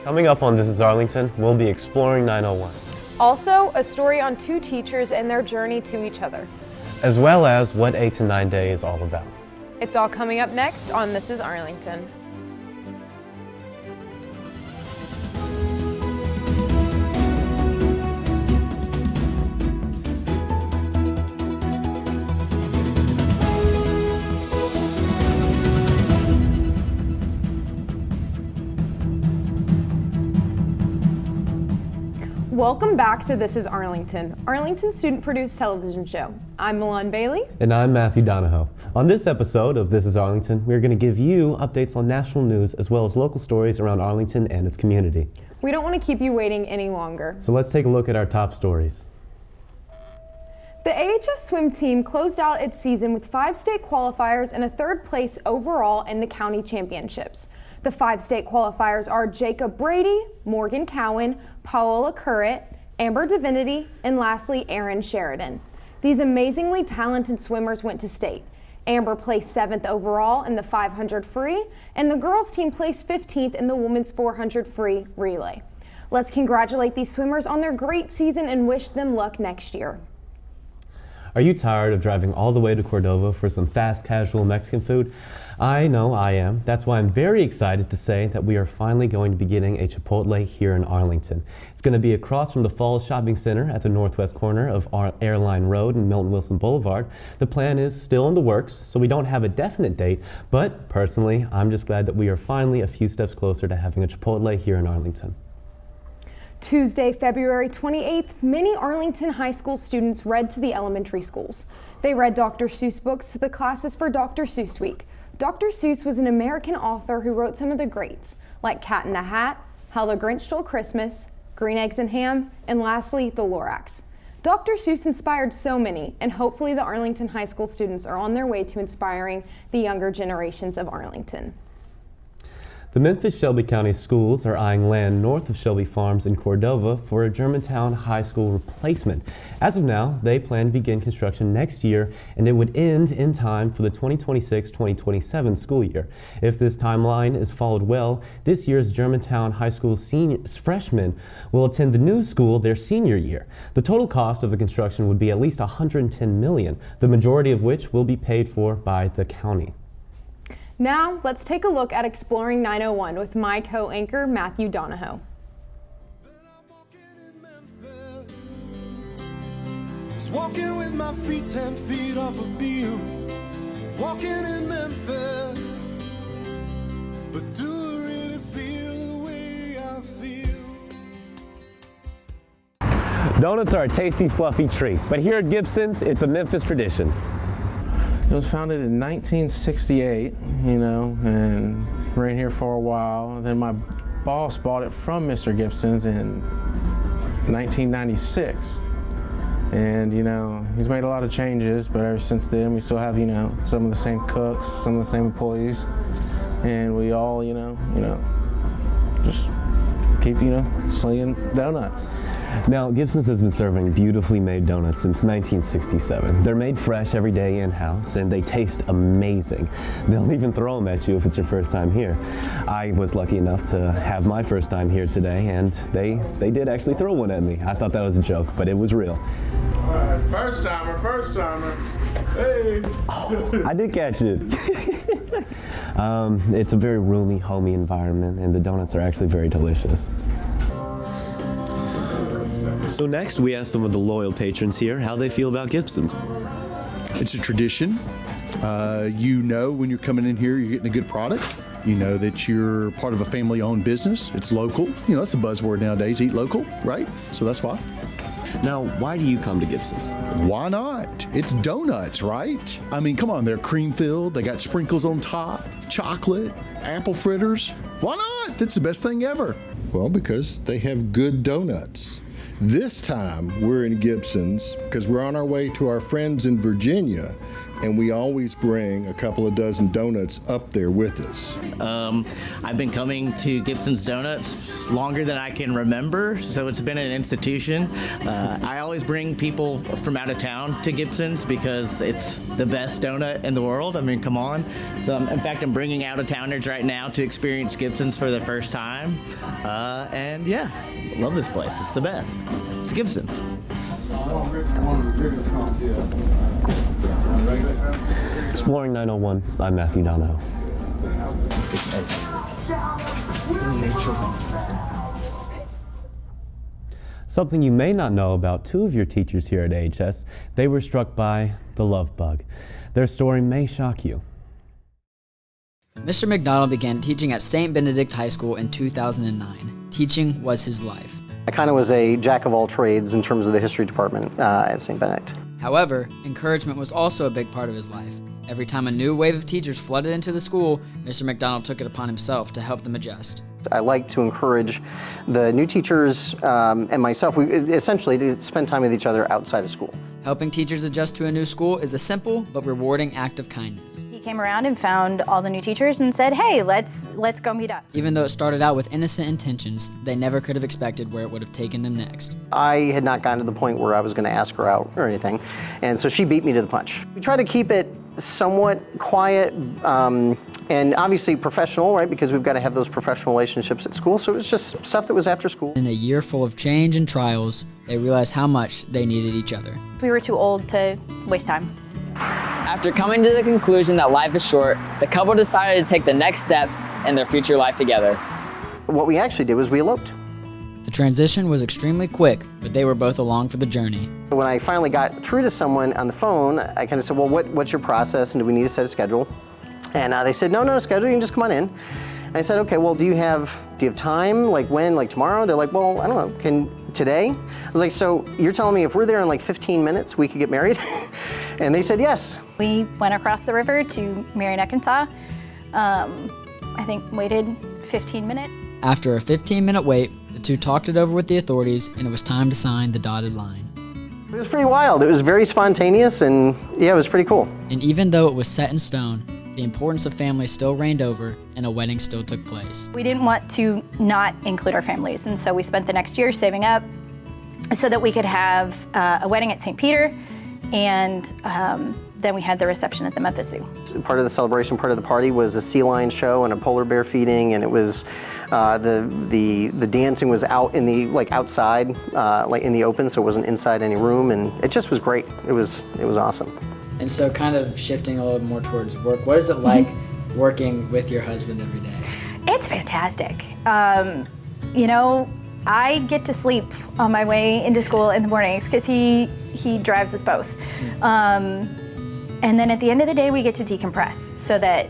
Coming up on This Is Arlington, we'll be exploring 901. Also, a story on two teachers and their journey to each other. As well as what 8 to 9 Day is all about. It's all coming up next on This Is Arlington. Welcome back to This Is Arlington, Arlington's student-produced television show. I'm Milan Bailey. And I'm Matthew Donahoe. On this episode of This Is Arlington, we're going to give you updates on national news as well as local stories around Arlington and its community. We don't want to keep you waiting any longer. So let's take a look at our top stories. The AHS swim team closed out its season with 5 state qualifiers and a 3rd place overall in the county championships. The 5 state qualifiers are Jacob Brady, Morgan Cowan, Paola Currit, Amber Divinity, and lastly, Aaron Sheridan. These amazingly talented swimmers went to state. Amber placed 7th overall in the 500 free, and the girls team placed 15th in the women's 400 free relay. Let's congratulate these swimmers on their great season and wish them luck next year. Are you tired of driving all the way to Cordova for some fast, casual Mexican food? I know I am. That's why I'm very excited to say that we are finally going to be getting a Chipotle here in Arlington. It's going to be across from the Falls Shopping Center at the northwest corner of Airline Road and Milton Wilson Boulevard. The plan is still in the works, so we don't have a definite date, but personally, I'm just glad that we are finally a few steps closer to having a Chipotle here in Arlington. Tuesday, February 28th, many Arlington High School students read to the elementary schools. They read Dr. Seuss books to the classes for Dr. Seuss Week. Dr. Seuss was an American author who wrote some of the greats, like Cat in the Hat, How the Grinch Stole Christmas, Green Eggs and Ham, and lastly, The Lorax. Dr. Seuss inspired so many, and hopefully the Arlington High School students are on their way to inspiring the younger generations of Arlington. The Memphis-Shelby County Schools are eyeing land north of Shelby Farms in Cordova for a Germantown High School replacement. As of now, they plan to begin construction next year, and it would end in time for the 2026-2027 school year. If this timeline is followed well, this year's Germantown High School freshmen will attend the new school their senior year. The total cost of the construction would be at least $110 million, the majority of which will be paid for by the county. Now, let's take a look at Exploring 901 with my co-anchor, Matthew Donahoe. Walking with my feet 10 feet off a beam, walking in Memphis, but do I really feel the way I feel? Donuts are a tasty, fluffy treat, but here at Gibson's, it's a Memphis tradition. It was founded in 1968, and ran here for a while. Then my boss bought it from Mr. Gibson's in 1996. And, he's made a lot of changes, but ever since then we still have, some of the same cooks, some of the same employees. And we all, just keep, slinging donuts. Now, Gibson's has been serving beautifully made donuts since 1967. They're made fresh every day in-house, and they taste amazing. They'll even throw them at you if it's your first time here. I was lucky enough to have my first time here today, and they did actually throw one at me. I thought that was a joke, but it was real. All right, first timer. Hey! Oh, I did catch it. It's a very roomy, homey environment, and the donuts are actually very delicious. So next, we asked some of the loyal patrons here how they feel about Gibson's. It's a tradition. When you're coming in here, you're getting a good product. You know that you're part of a family-owned business. It's local. That's a buzzword nowadays, eat local, right? So that's why. Now, why do you come to Gibson's? Why not? It's donuts, right? I mean, come on, they're cream-filled. They got sprinkles on top, chocolate, apple fritters. Why not? It's the best thing ever. Well, because they have good donuts. This time we're in Gibson's because we're on our way to our friends in Virginia and we always bring a couple of dozen donuts up there with us. I've been coming to Gibson's Donuts longer than I can remember, so it's been an institution. I always bring people from out of town to Gibson's because it's the best donut in the world. I mean, come on. So, in fact, I'm bringing out-of-towners right now to experience Gibson's for the first time. And yeah, love this place. It's the best. It's Gibson's. Exploring 901, I'm Matthew Donahoe. Something you may not know about two of your teachers here at AHS, they were struck by the love bug. Their story may shock you. Mr. McDonald began teaching at St. Benedict High School in 2009. Teaching was his life. I kind of was a jack of all trades in terms of the history department at St. Benedict. However, encouragement was also a big part of his life. Every time a new wave of teachers flooded into the school, Mr. McDonald took it upon himself to help them adjust. I like to encourage the new teachers and myself, essentially to spend time with each other outside of school. Helping teachers adjust to a new school is a simple but rewarding act of kindness. He came around and found all the new teachers and said, hey, let's go meet up. Even though it started out with innocent intentions, they never could have expected where it would have taken them next. I had not gotten to the point where I was going to ask her out or anything, and so she beat me to the punch. We try to keep it somewhat quiet and obviously professional, right, because we've got to have those professional relationships at school, so it was just stuff that was after school. In a year full of change and trials, they realized how much they needed each other. We were too old to waste time. After coming to the conclusion that life is short, the couple decided to take the next steps in their future life together. What we actually did was we eloped. The transition was extremely quick, but they were both along for the journey. When I finally got through to someone on the phone, I kind of said, well, what's your process, and do we need to set a schedule? And they said, no schedule, you can just come on in. And I said, okay, well, do you have time, like when, like tomorrow? They're like, well, I don't know, today? I was like, so you're telling me if we're there in like 15 minutes, we could get married? And they said yes. We went across the river to Marion-Ekansaw. I think waited 15 minutes. After a 15-minute wait, the two talked it over with the authorities, and it was time to sign the dotted line. It was pretty wild. It was very spontaneous, and yeah, it was pretty cool. And even though it was set in stone, the importance of family still reigned over, and a wedding still took place. We didn't want to not include our families, and so we spent the next year saving up so that we could have a wedding at St. Peter, and then we had the reception at the Memphis Zoo. Part of the celebration, part of the party was a sea lion show and a polar bear feeding, and it was the dancing was out in the outside, like in the open, so it wasn't inside any room, and it just was great. It was awesome. And so, kind of shifting a little more towards work, what is it like working with your husband every day? It's fantastic. You know, I get to sleep on my way into school in the mornings because he drives us both. And then at the end of the day, we get to decompress so that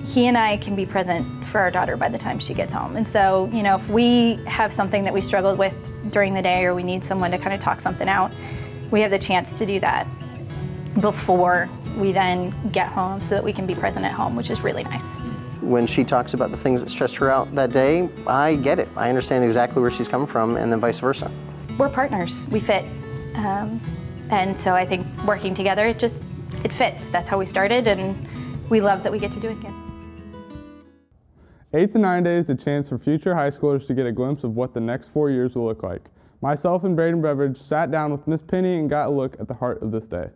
he and I can be present for our daughter by the time she gets home. And so, you know, if we have something that we struggled with during the day or we need someone to kind of talk something out, we have the chance to do that before we then get home so that we can be present at home, which is really nice. When she talks about the things that stressed her out that day, I get it. I understand exactly where she's coming from, and then vice versa. We're partners. We fit. And so I think working together, it fits. That's how we started, and we love that we get to do it again. 8 to 9 days, a chance for future high schoolers to get a glimpse of what the next 4 years will look like. Myself and Braden Beveridge sat down with Miss Penny and got a look at the heart of this day.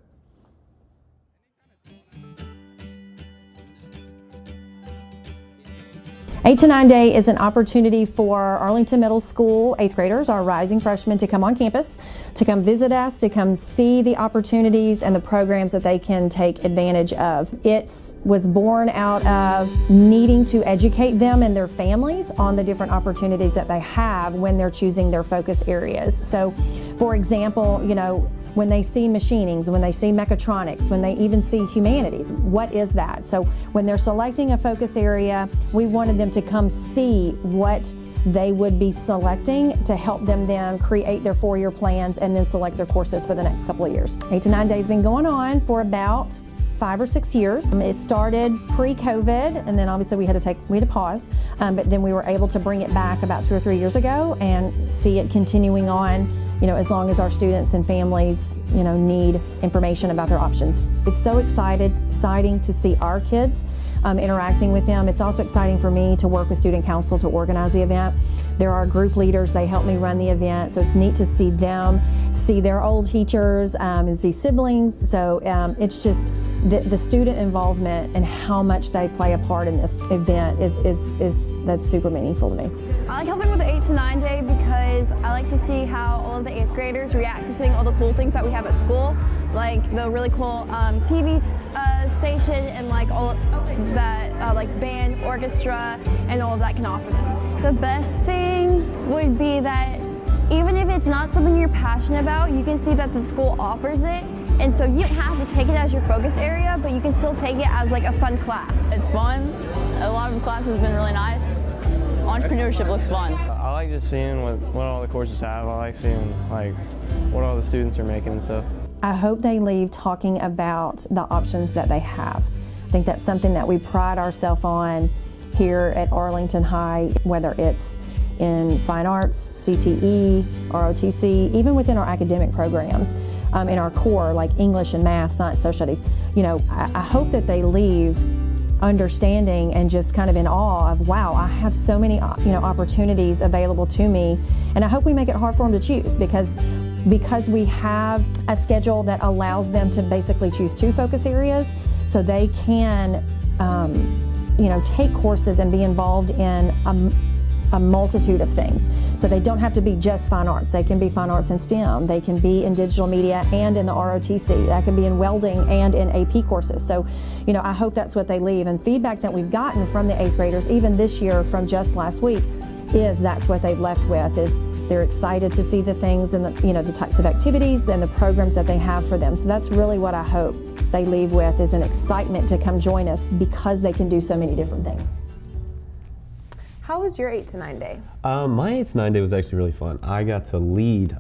8 to 9 Day is an opportunity for Arlington Middle School 8th graders, our rising freshmen, to come on campus, to come visit us, to come see the opportunities and the programs that they can take advantage of. It was born out of needing to educate them and their families on the different opportunities that they have when they're choosing their focus areas. So, for example, you know, when they see machinings, when they see mechatronics, when they even see humanities, what is that? So when they're selecting a focus area, we wanted them to come see what they would be selecting to help them then create their 4-year plans and then select their courses for the next couple of years. 8 to 9 days been going on for about 5 or 6 years. It started pre-COVID, and then obviously we had to pause, but then we were able to bring it back about 2 or 3 years ago and see it continuing on, as long as our students and families, need information about their options. It's so exciting to see our kids interacting with them. It's also exciting for me to work with student council to organize the event. There are group leaders, they help me run the event, so it's neat to see them, see their old teachers, and see siblings. So it's just the student involvement and how much they play a part in this event that's super meaningful to me. I like helping with the 8 to 9 day because I like to see how all of the 8th graders react to seeing all the cool things that we have at school, like the really cool TV station and like all of that, like band, orchestra, and all of that can offer them. The best thing would be that even if it's not something you're passionate about, you can see that the school offers it. And so you don't have to take it as your focus area, but you can still take it as like a fun class. It's fun. A lot of the classes have been really nice. Entrepreneurship looks fun. I like just seeing what all the courses have. I like seeing what all the students are making and stuff. I hope they leave talking about the options that they have. I think that's something that we pride ourselves on here at Arlington High, whether it's in fine arts, CTE, ROTC, even within our academic programs, in our core like English and math, science, social studies. I hope that they leave understanding and just kind of in awe of, wow, I have so many opportunities available to me, and I hope we make it hard for them to choose because we have a schedule that allows them to basically choose 2 focus areas, so they can take courses and be involved in a multitude of things. So they don't have to be just fine arts. They can be fine arts and STEM. They can be in digital media and in the ROTC. That can be in welding and in AP courses. So, I hope that's what they leave. And feedback that we've gotten from the 8th graders, even this year from just last week, is that's what they've left with, is they're excited to see the things and the types of activities and the programs that they have for them. So that's really what I hope they leave with, is an excitement to come join us because they can do so many different things. How was your 8 to 9 day? My 8 to 9 day was actually really fun. I got to lead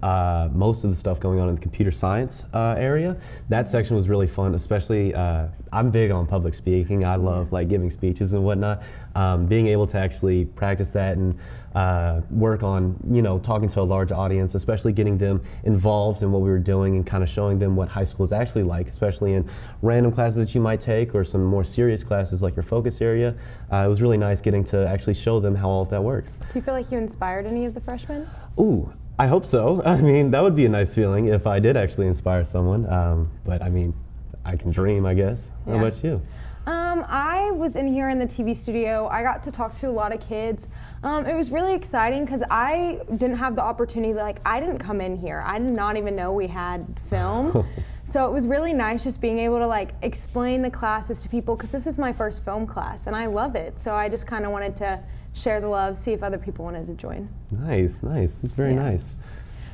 most of the stuff going on in the computer science area. That section was really fun, especially I'm big on public speaking. I love giving speeches and whatnot. Being able to actually practice that and work on talking to a large audience, especially getting them involved in what we were doing and kind of showing them what high school is actually like, especially in random classes that you might take or some more serious classes like your focus area. It was really nice getting to actually show them how all of that works. Do you feel like you inspired any of the freshmen? Ooh, I hope so. I mean, that would be a nice feeling if I did actually inspire someone. But I mean, I can dream, I guess. Yeah. How about you? I was in here in the TV studio. I got to talk to a lot of kids. It was really exciting because I didn't have the opportunity, I didn't come in here. I did not even know we had film. So it was really nice just being able to explain the classes to people because this is my first film class and I love it. So I just kind of wanted to share the love, see if other people wanted to join. Nice. That's very nice.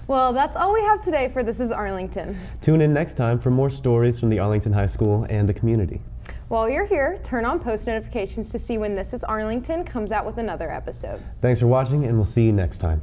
Well, that's all we have today for This is Arlington. Tune in next time for more stories from the Arlington High School and the community. While you're here, turn on post notifications to see when This is Arlington comes out with another episode. Thanks for watching, and we'll see you next time.